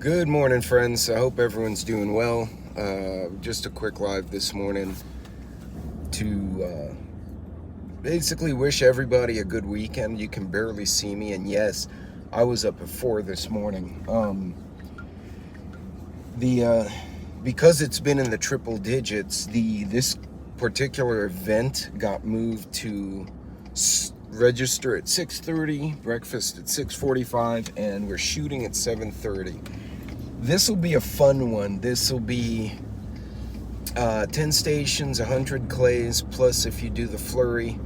Good morning, friends. I hope everyone's doing well. Just a quick live this morning to basically wish everybody a good weekend. You can barely see me, and yes, I was up at 4 this morning. Because it's been in the triple digits, this particular event got moved to register at 6:30, breakfast at 6:45, and we're shooting at 7:30. This will be a fun one. This will be 10 stations, 100 clays, plus if you do the flurry.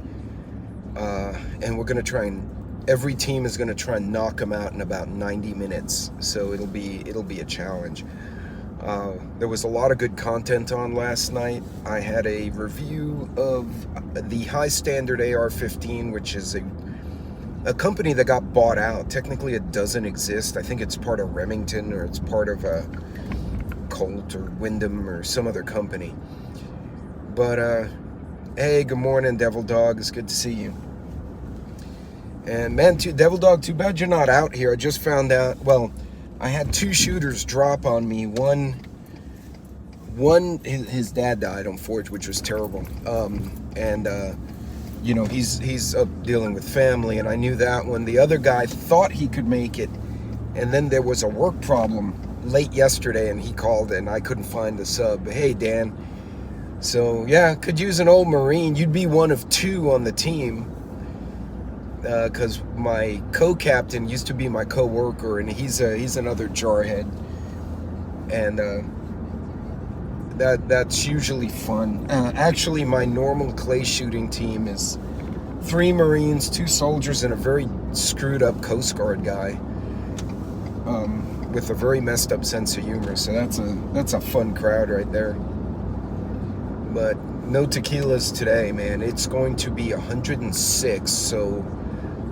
And we're going to try and, every team is going to try and knock them out in about 90 minutes. So it'll be a challenge. There was a lot of good content on last night. I had a review of the High Standard AR-15, which is a company that got bought out. Technically, it doesn't exist. I think it's part of Remington, or it's part of a Colt or Wyndham or some other company. But hey, good morning, Devil Dog. It's good to see you. And man, Devil Dog, too bad you're not out here. I just found out. Well, I had two shooters drop on me. One, his dad died on Forge, which was terrible. You know, he's up dealing with family, and I knew that one. The other guy thought he could make it, and then there was a work problem late yesterday, and he called, and I couldn't find the sub. Hey, Dan. So, yeah, could use an old Marine. You'd be one of two on the team, because my co-captain used to be my co-worker, and he's another jarhead, and that's usually fun. Actually, my normal clay shooting team is 3 Marines, 2 soldiers, and a very screwed up Coast Guard guy with a very messed up sense of humor. So that's a fun crowd right there. But no tequilas today, man. It's going to be 106. So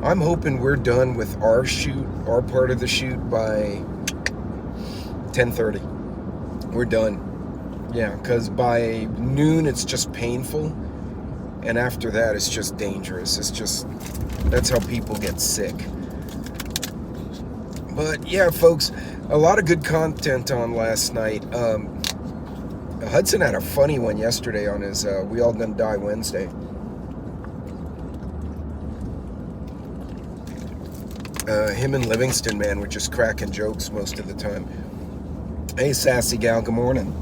I'm hoping we're done with our part of the shoot by 10:30. We're done. Yeah, because by noon it's just painful, and after that it's just dangerous. That's how people get sick. But yeah, folks, a lot of good content on last night. Hudson had a funny one yesterday on his We All Gonna Die Wednesday. Him and Livingston, man, were just cracking jokes most of the time. Hey, sassy gal, good morning.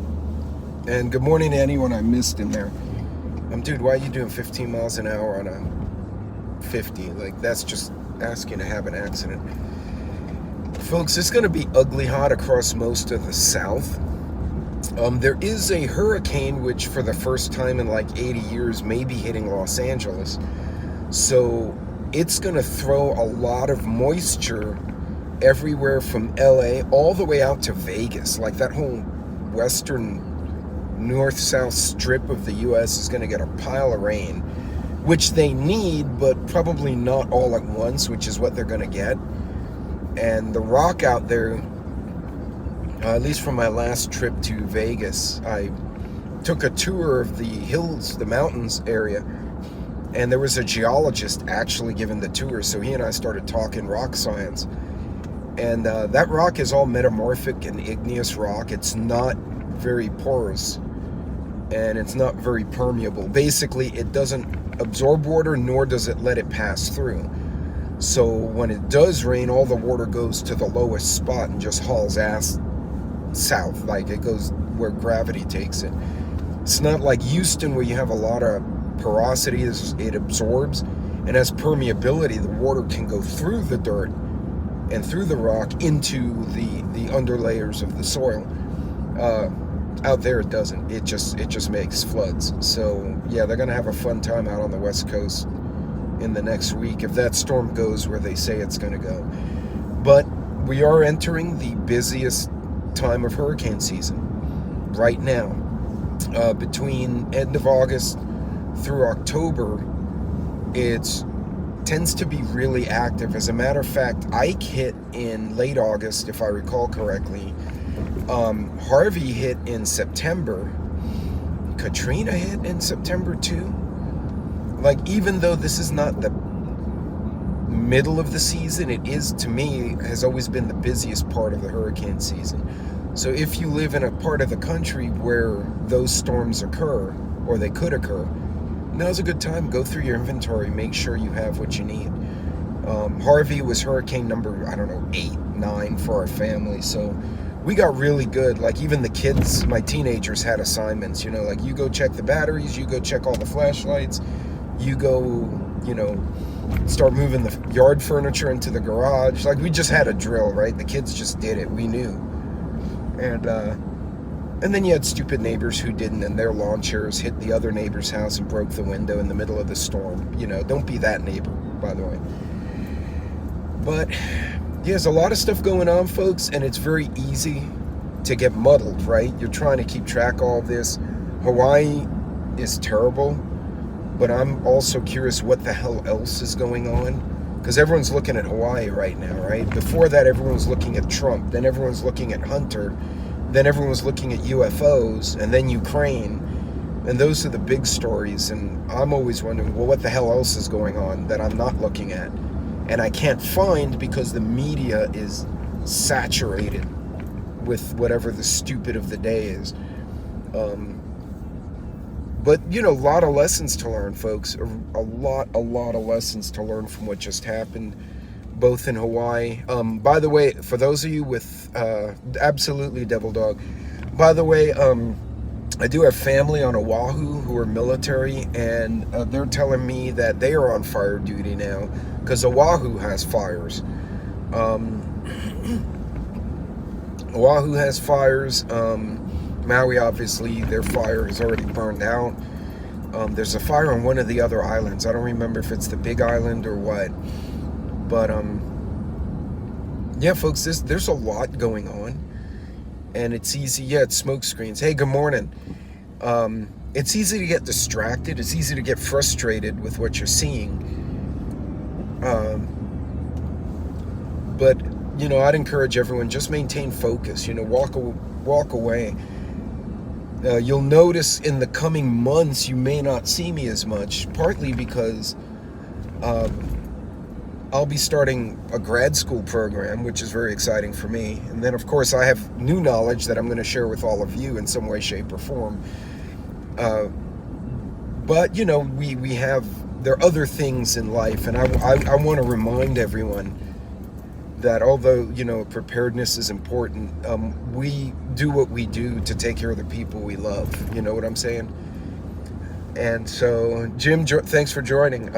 And good morning to anyone I missed in there. Dude, why are you doing 15 miles an hour on a 50? Like, that's just asking to have an accident. Folks, it's going to be ugly hot across most of the South. There is a hurricane which, for the first time in like 80 years, may be hitting Los Angeles. So it's going to throw a lot of moisture everywhere from LA all the way out to Vegas. Like, that whole western north-south strip of the U.S. is going to get a pile of rain, which they need, but probably not all at once, which is what they're going to get. And the rock out there, at least from my last trip to Vegas, I took a tour of the hills, the mountains area, and there was a geologist actually giving the tour, so he and I started talking rock science. And that rock is all metamorphic and igneous rock. It's not very porous, and it's not very permeable. Basically, it doesn't absorb water, nor does it let it pass through. So when it does rain, all the water goes to the lowest spot and just hauls ass south. Like, it goes where gravity takes it. It's not like Houston, where you have a lot of porosity. It absorbs and has permeability. The water can go through the dirt and through the rock into the underlayers of the soil. Out there it doesn't. It just makes floods. So yeah, they're gonna have a fun time out on the West Coast in the next week if that storm goes where they say it's gonna go. But we are entering the busiest time of hurricane season right now. Between end of August through October, it tends to be really active. As a matter of fact, Ike hit in late August, if I recall correctly. Harvey hit in September. Katrina hit in September too. Like, even though this is not the middle of the season, it is, to me, has always been the busiest part of the hurricane season. So if you live in a part of the country where those storms occur, or they could occur, now's a good time. Go through your inventory, make sure you have what you need. Harvey was hurricane number, I don't know, 8, 9 for our family. So we got really good. Like, even the kids, my teenagers, had assignments, you know, like, you go check the batteries, you go check all the flashlights, you go, you know, start moving the yard furniture into the garage. Like, we just had a drill, right? The kids just did it. We knew. And then you had stupid neighbors who didn't, and their lawn chairs hit the other neighbor's house and broke the window in the middle of the storm. You know, don't be that neighbor, by the way. But yeah, there's a lot of stuff going on, folks, and it's very easy to get muddled, right? You're trying to keep track of all of this. Hawaii is terrible, but I'm also curious what the hell else is going on, because everyone's looking at Hawaii right now, right? Before that, everyone was looking at Trump, then everyone's looking at Hunter, then everyone's looking at UFOs, and then Ukraine, and those are the big stories. And I'm always wondering, well, what the hell else is going on that I'm not looking at? And I can't find, because the media is saturated with whatever the stupid of the day is. But, you know, a lot of lessons to learn, folks. A lot of lessons to learn from what just happened, both in Hawaii. By the way, for those of you with, absolutely, Devil Dog. By the way, I do have family on Oahu who are military, and they're telling me that they are on fire duty now, because Oahu has fires. Oahu has fires. Maui, obviously, their fire is already burned out. There's a fire on one of the other islands. I don't remember if it's the Big Island or what. But, yeah, folks, there's a lot going on. And it's easy. Yeah, it's smoke screens. Hey, good morning. It's easy to get distracted. It's easy to get frustrated with what you're seeing. But, you know, I'd encourage everyone, just maintain focus. You know, walk away. You'll notice in the coming months you may not see me as much, partly because I'll be starting a grad school program, which is very exciting for me. And then, of course, I have new knowledge that I'm going to share with all of you in some way, shape, or form. But, you know, there are other things in life, and I want to remind everyone that although, you know, preparedness is important, we do what we do to take care of the people we love. You know what I'm saying? And so, Jim, thanks for joining.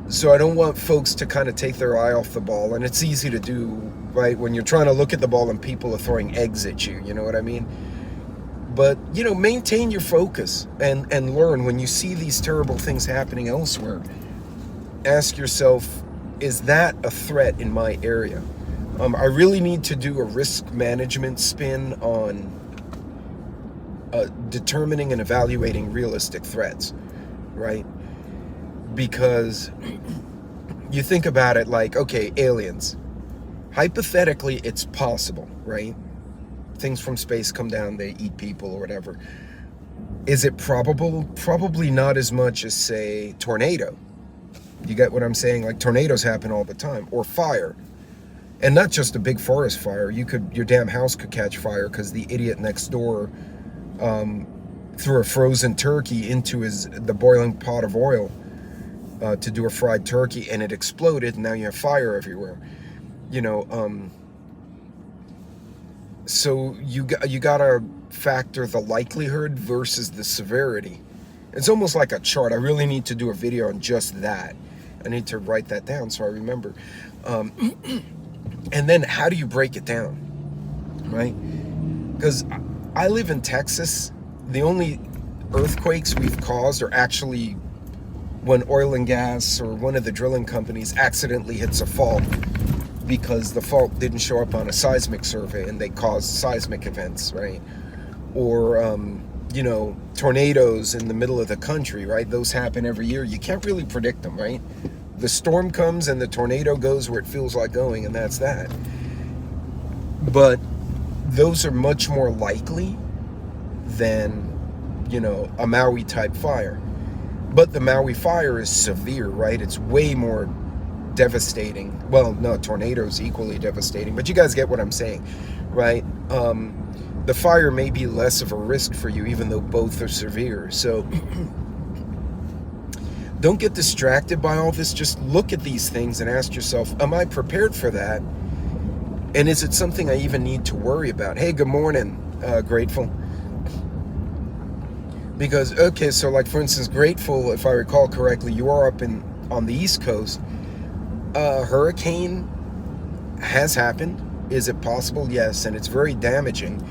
So I don't want folks to kind of take their eye off the ball, and it's easy to do, right, when you're trying to look at the ball and people are throwing eggs at you, you know what I mean? But, you know, maintain your focus and learn. When you see these terrible things happening elsewhere, ask yourself, is that a threat in my area? I really need to do a risk management spin on determining and evaluating realistic threats, right? Because you think about it like, okay, aliens. Hypothetically, it's possible, right? Things from space come down, they eat people or whatever. Is it probable? Probably not as much as, say, tornado. You get what I'm saying? Like, tornadoes happen all the time. Or fire. And not just a big forest fire. Your damn house could catch fire because the idiot next door threw a frozen turkey into the boiling pot of oil to do a fried turkey, and it exploded, and now you have fire everywhere. You know, so you gotta factor the likelihood versus the severity. It's almost like a chart. I really need to do a video on just that. I need to write that down so I remember. And then how do you break it down, right? Because I live in Texas. The only earthquakes we've caused are actually when oil and gas or one of the drilling companies accidentally hits a fault because the fault didn't show up on a seismic survey and they caused seismic events, right? Or, you know, tornadoes in the middle of the country, right? Those happen every year. You can't really predict them, right? The storm comes and the tornado goes where it feels like going, and that's that. But those are much more likely than, you know, a Maui type fire. But the Maui fire is severe, right? It's way more devastating. Well, no, tornadoes equally devastating, but you guys get what I'm saying, right? The fire may be less of a risk for you, even though both are severe. So don't get distracted by all this. Just look at these things and ask yourself, am I prepared for that? And is it something I even need to worry about? Hey, good morning, Grateful. Because, okay, so like for instance, Grateful, if I recall correctly, you are up on the East Coast. Hurricane has happened. Is it possible? Yes, and it's very damaging.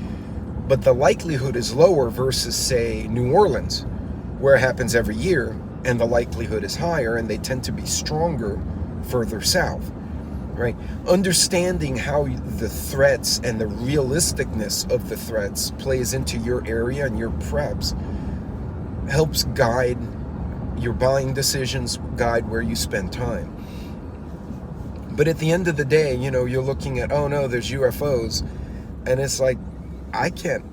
But the likelihood is lower versus, say, New Orleans, where it happens every year, and the likelihood is higher, and they tend to be stronger further south, right? Understanding how the threats and the realisticness of the threats plays into your area and your preps helps guide your buying decisions, guide where you spend time. But at the end of the day, you know, you're looking at, oh no, there's UFOs, and it's like, I can't,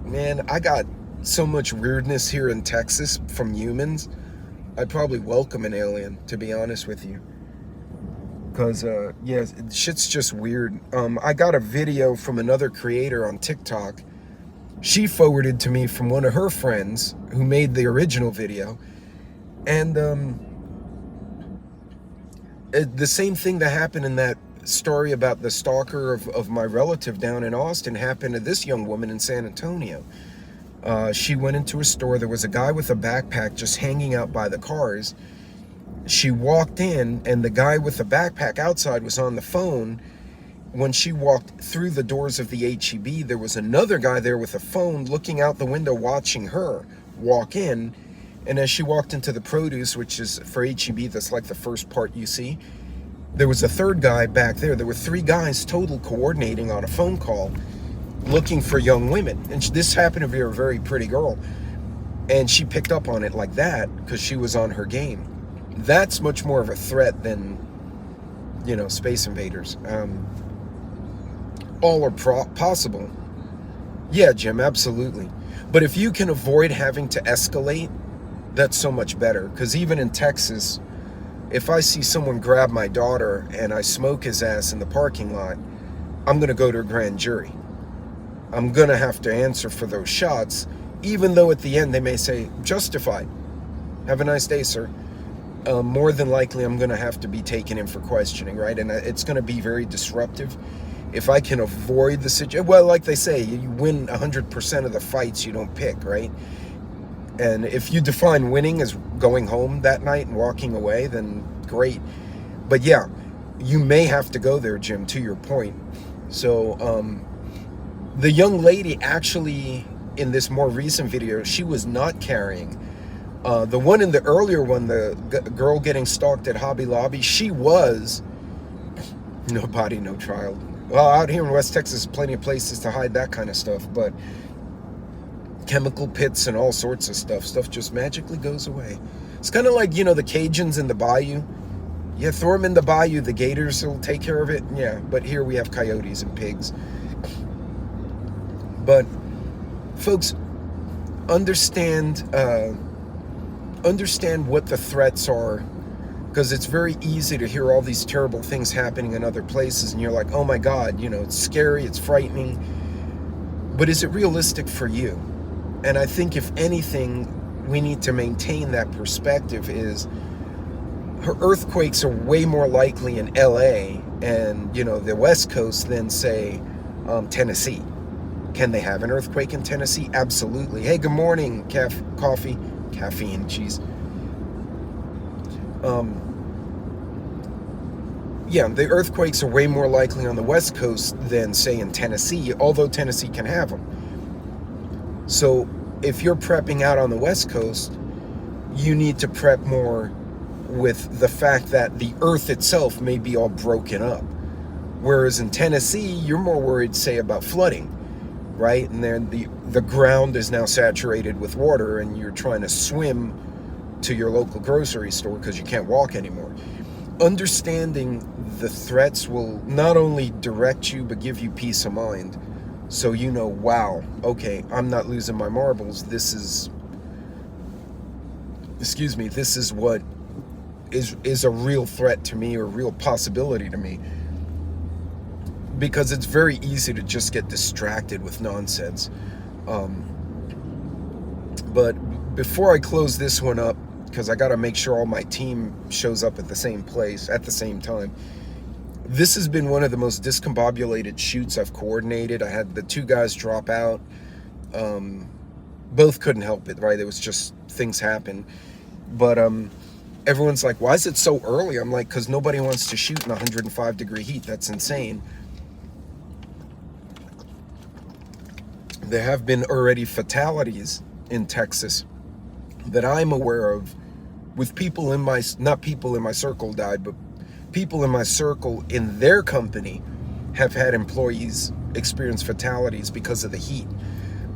man, I got so much weirdness here in Texas from humans. I'd probably welcome an alien, to be honest with you. Because, yeah, shit's just weird. I got a video from another creator on TikTok. She forwarded to me from one of her friends who made the original video. And the same thing that happened in that story about the stalker of my relative down in Austin happened to this young woman in San Antonio. She went into a store. There was a guy with a backpack just hanging out by the cars. She walked in, and the guy with the backpack outside was on the phone. When she walked through the doors of the H-E-B, there was another guy there with a phone looking out the window watching her walk in. And as she walked into the produce, which is for H-E-B, that's like the first part you see, there was a third guy back there. There were 3 guys total coordinating on a phone call looking for young women. And this happened to be a very pretty girl. And she picked up on it like that because she was on her game. That's much more of a threat than, you know, space invaders. All are possible. Yeah, Jim, absolutely. But if you can avoid having to escalate, that's so much better. Because even in Texas, if I see someone grab my daughter and I smoke his ass in the parking lot, I'm going to go to a grand jury. I'm going to have to answer for those shots, even though at the end they may say, justified. Have a nice day, sir. More than likely, I'm going to have to be taken in for questioning, right? And it's going to be very disruptive. If I can avoid the situation, well, like they say, you win 100% of the fights you don't pick, right? And if you define winning as going home that night and walking away, then great. But yeah, you may have to go there, Jim, to your point. So the young lady actually, in this more recent video, she was not carrying. The one in the earlier one, the girl getting stalked at Hobby Lobby, she was. No body, no trial. Well, out here in West Texas, plenty of places to hide that kind of stuff, but chemical pits and all sorts of stuff just magically goes away. It's kind of like, you know, the Cajuns in the bayou. Yeah, throw them in the bayou, the gators will take care of it. Yeah, but here we have coyotes and pigs. But folks, understand what the threats are, because it's very easy to hear all these terrible things happening in other places and you're like, oh my God, you know, it's scary, it's frightening, but is it realistic for you? And I think if anything, we need to maintain that perspective. Is earthquakes are way more likely in LA and, you know, the West Coast than, say, Tennessee. Can they have an earthquake in Tennessee? Absolutely. Hey, good morning, caffeine, jeez. Yeah, the earthquakes are way more likely on the West Coast than, say, in Tennessee, although Tennessee can have them. So if you're prepping out on the West Coast, you need to prep more with the fact that the earth itself may be all broken up. Whereas in Tennessee, you're more worried, say, about flooding, right? And then the ground is now saturated with water and you're trying to swim to your local grocery store because you can't walk anymore. Understanding the threats will not only direct you, but give you peace of mind. So you know, wow, okay, I'm not losing my marbles. This is excuse me, this is what is a real threat to me, or a real possibility to me, because it's very easy to just get distracted with nonsense. But before I close this one up, because I got to make sure all my team shows up at the same place at the same time, this has been one of the most discombobulated shoots I've coordinated. I had the 2 guys drop out. Both couldn't help it, right? It was just, things happen. But everyone's like, why is it so early? I'm like, because nobody wants to shoot in 105 degree heat. That's insane. There have been already fatalities in Texas that I'm aware of, with people in my, not people in my circle died, but people in my circle in their company have had employees experience fatalities because of the heat.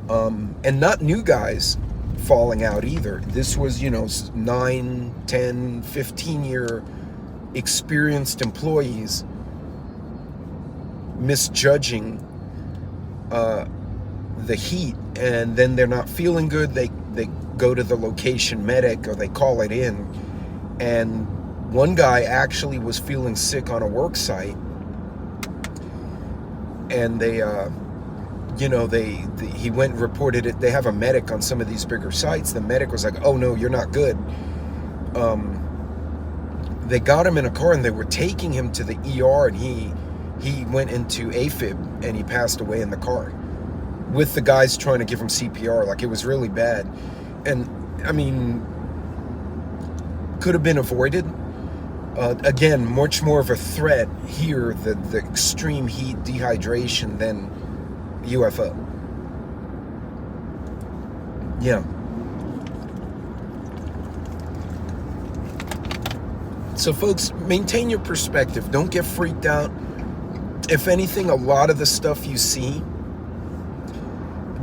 And not new guys falling out either. This was, 9, 10, 15-year experienced employees misjudging the heat, and then they're not feeling good. They go to the location medic, or they call it in, and one guy actually was feeling sick on a work site, and he went and reported it. They have a medic on some of these bigger sites. The medic was like, oh no, you're not good. They got him in a car and they were taking him to the ER, and he went into AFib and he passed away in the car with the guys trying to give him CPR. Like, it was really bad. And I mean, could have been avoided. Again, much more of a threat here, the extreme heat, dehydration, than UFO. Yeah. So folks, maintain your perspective. Don't get freaked out. If anything, a lot of the stuff you see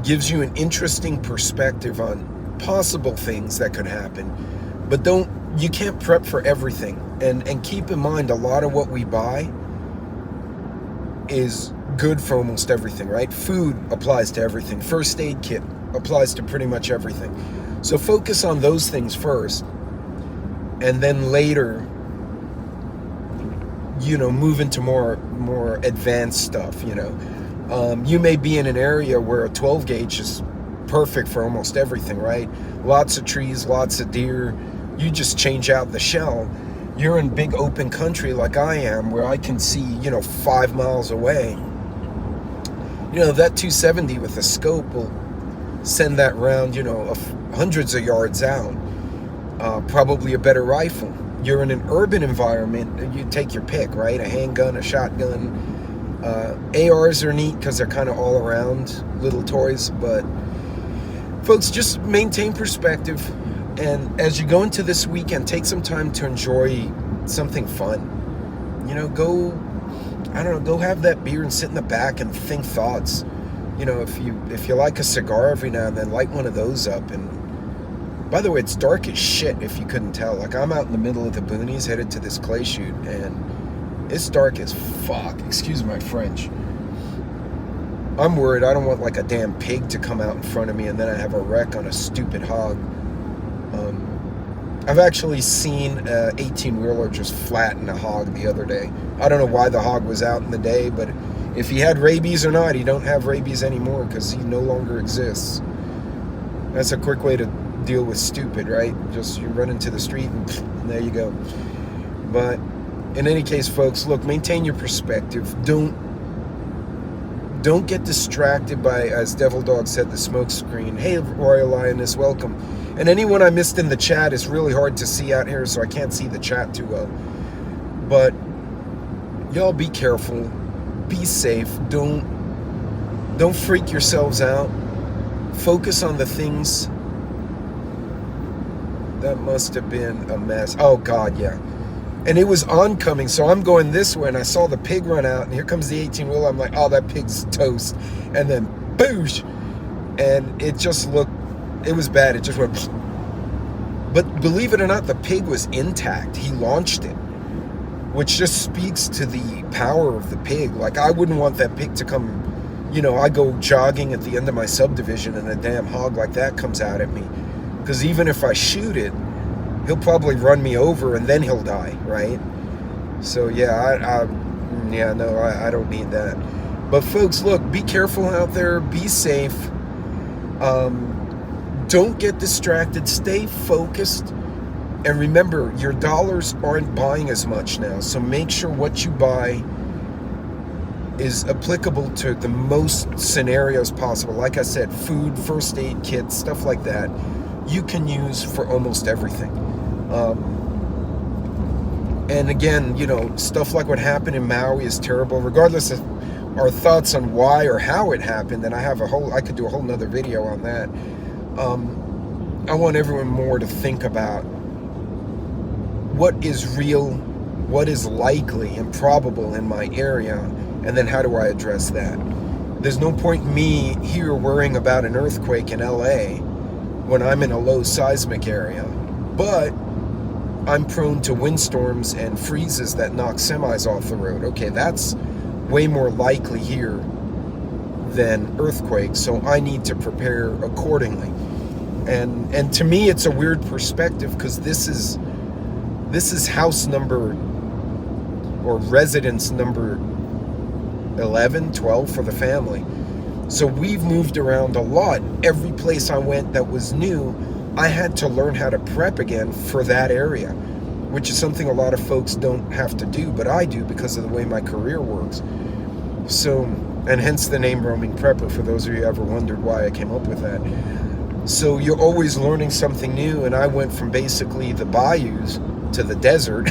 gives you an interesting perspective on possible things that could happen. But you can't prep for everything. And keep in mind, a lot of what we buy is good for almost everything, right? Food applies to everything. First aid kit applies to pretty much everything. So focus on those things first, and then later, move into more advanced stuff. You may be in an area where a 12 gauge is perfect for almost everything, right? Lots of trees, lots of deer. You just change out the shell. You're in big open country like I am, where I can see, 5 miles away. That 270 with a scope will send that round, hundreds of yards out. Probably a better rifle. You're in an urban environment, you take your pick, right? A handgun, a shotgun. ARs are neat because they're kind of all around little toys. But folks, just maintain perspective. And as you go into this weekend, take some time to enjoy something fun. Go have that beer and sit in the back and think thoughts. If you like a cigar every now and then, light one of those up. And by the way, it's dark as shit if you couldn't tell. Like, I'm out in the middle of the boonies headed to this clay shoot, and it's dark as fuck. Excuse my French. I'm worried I don't want like a damn pig to come out in front of me and then I have a wreck on a stupid hog. I've actually seen a 18-wheeler just flatten a hog the other day. I don't know why the hog was out in the day, but if he had rabies or not, he don't have rabies anymore because he no longer exists. That's a quick way to deal with stupid, right? Just you run into the street and there you go. But in any case, folks, look, maintain your perspective. Don't get distracted by, as Devil Dog said, the smoke screen. Hey, Royal Lioness, welcome. And anyone I missed in the chat, is really hard to see out here, so I can't see the chat too well. But y'all be careful. Be safe. Don't freak yourselves out. Focus on the things. That must have been a mess. Oh, God, yeah. And it was oncoming, so I'm going this way, and I saw the pig run out, and here comes the 18-wheeler. I'm like, oh, that pig's toast. And then, boosh! And it just looked, it was bad. It just went, but believe it or not, the pig was intact. He launched it, which just speaks to the power of the pig. Like, I wouldn't want that pig to come, I go jogging at the end of my subdivision, and a damn hog like that comes out at me. Because even if I shoot it, he'll probably run me over and then he'll die, right? So yeah, I don't need that. But folks, look, be careful out there, be safe. Don't get distracted, stay focused, and remember, your dollars aren't buying as much now, so make sure what you buy is applicable to the most scenarios possible. Like I said, food, first aid kits, stuff like that, you can use for almost everything. And again, stuff like what happened in Maui is terrible, regardless of our thoughts on why or how it happened. And I could do a whole nother video on that. I want everyone more to think about what is real, what is likely and probable in my area, and then how do I address that. There's no point me here worrying about an earthquake in LA when I'm in a low seismic area, but I'm prone to windstorms and freezes that knock semis off the road. Okay, that's way more likely here than earthquakes, so I need to prepare accordingly. And to me, it's a weird perspective, because this is house number, or residence number 11, 12 for the family. So we've moved around a lot. Every place I went that was new, I had to learn how to prep again for that area, which is something a lot of folks don't have to do, but I do because of the way my career works. So, and hence the name Roaming Prepper, for those of you who ever wondered why I came up with that. So you're always learning something new, and I went from basically the bayous to the desert,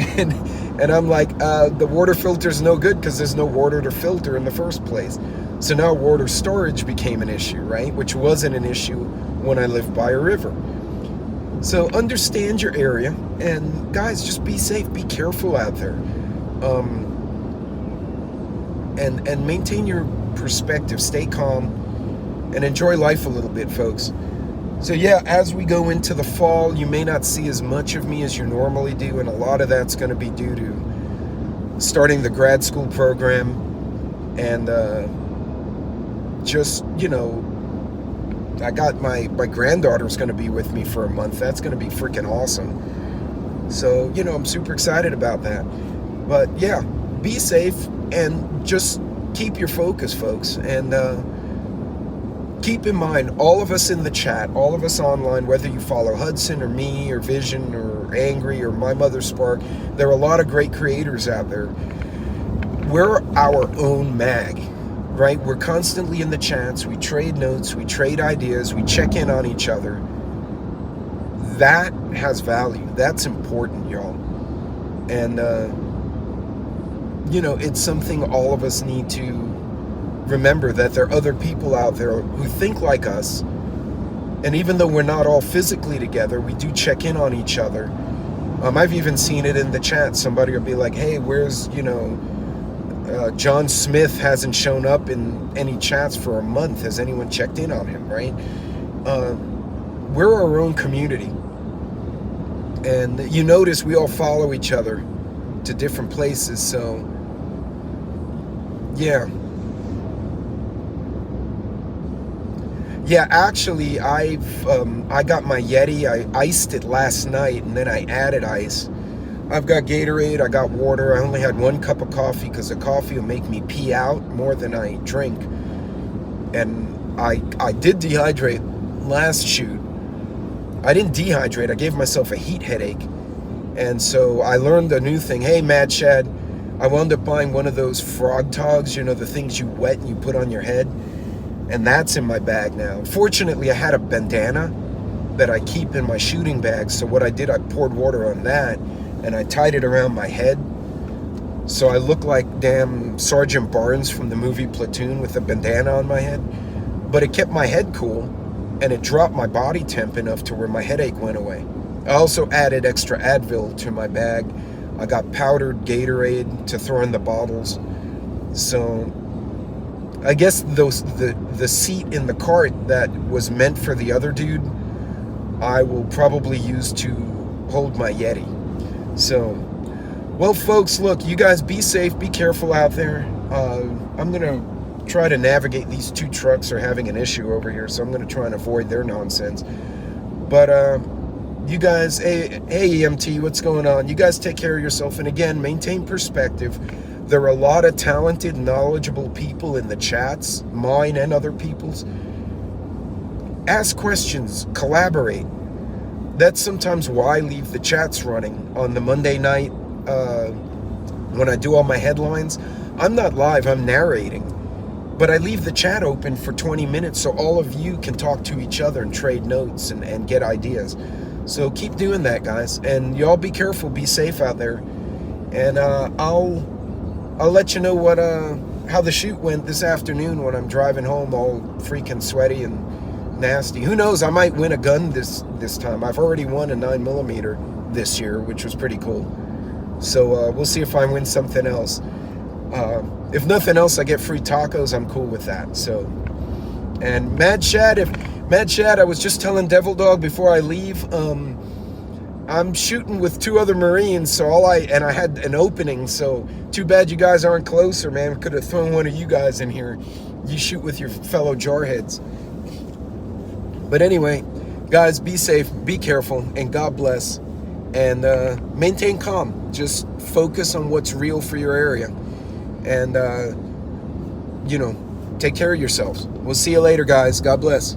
and I'm like, the water filter's no good because there's no water to filter in the first place. So now water storage became an issue, right? Which wasn't an issue when I lived by a river. So understand your area, and guys, just be safe, be careful out there, and maintain your perspective, stay calm, and enjoy life a little bit, folks. So yeah, as we go into the fall, you may not see as much of me as you normally do, and a lot of that's going to be due to starting the grad school program, and just, I got my granddaughter's going to be with me for a month. That's going to be freaking awesome. So, I'm super excited about that. But yeah, be safe and just keep your focus, folks. And keep in mind, all of us in the chat, all of us online, whether you follow Hudson or me or Vision or Angry or My Mother Spark, there are a lot of great creators out there. We're our own mag, right? We're constantly in the chats. We trade notes, we trade ideas, we check in on each other. That has value. That's important, y'all. And, it's something all of us need to remember, that there are other people out there who think like us, and even though we're not all physically together, we do check in on each other. I've even seen it in the chat. Somebody will be like, hey, where's, John Smith hasn't shown up in any chats for a month. Has anyone checked in on him, right? We're our own community. And you notice we all follow each other to different places, so yeah. Yeah, actually, I got my Yeti. I iced it last night, and then I added ice. I've got Gatorade, I got water. I only had 1 cup of coffee because the coffee will make me pee out more than I drink. And I did dehydrate last shoot. I didn't dehydrate, I gave myself a heat headache. And so I learned a new thing. Hey, Mad Shad, I wound up buying one of those frog togs, the things you wet and you put on your head. And that's in my bag now. Fortunately, I had a bandana that I keep in my shooting bag. So what I did, I poured water on that and I tied it around my head. So I look like damn Sergeant Barnes from the movie Platoon with a bandana on my head. But it kept my head cool, and it dropped my body temp enough to where my headache went away. I also added extra Advil to my bag. I got powdered Gatorade to throw in the bottles. So I guess the seat in the cart that was meant for the other dude, I will probably use to hold my Yeti. So, well, folks, look, you guys be safe, be careful out there. I'm going to try to navigate. These 2 trucks are having an issue over here, so I'm going to try and avoid their nonsense. But, You guys, hey EMT, what's going on? You guys take care of yourself. And again, maintain perspective. There are a lot of talented, knowledgeable people in the chats, mine and other people's. Ask questions, collaborate. That's sometimes why I leave the chats running on the Monday night when I do all my headlines. I'm not live, I'm narrating. But I leave the chat open for 20 minutes so all of you can talk to each other and trade notes and get ideas. So keep doing that, guys. And y'all be careful, be safe out there. And I'll let you know what how the shoot went this afternoon when I'm driving home all freaking sweaty and nasty. Who knows, I might win a gun this time. I've already won a 9mm this year, which was pretty cool. So we'll see if I win something else. If nothing else, I get free tacos. I'm cool with that. So, and Mad Shad, I was just telling Devil Dog before I leave, I'm shooting with 2 other Marines, so I had an opening, so too bad you guys aren't closer, man. Could have thrown one of you guys in here. You shoot with your fellow jarheads. But anyway, guys, be safe, be careful, and God bless. And maintain calm. Just focus on what's real for your area. And, take care of yourselves. We'll see you later, guys. God bless.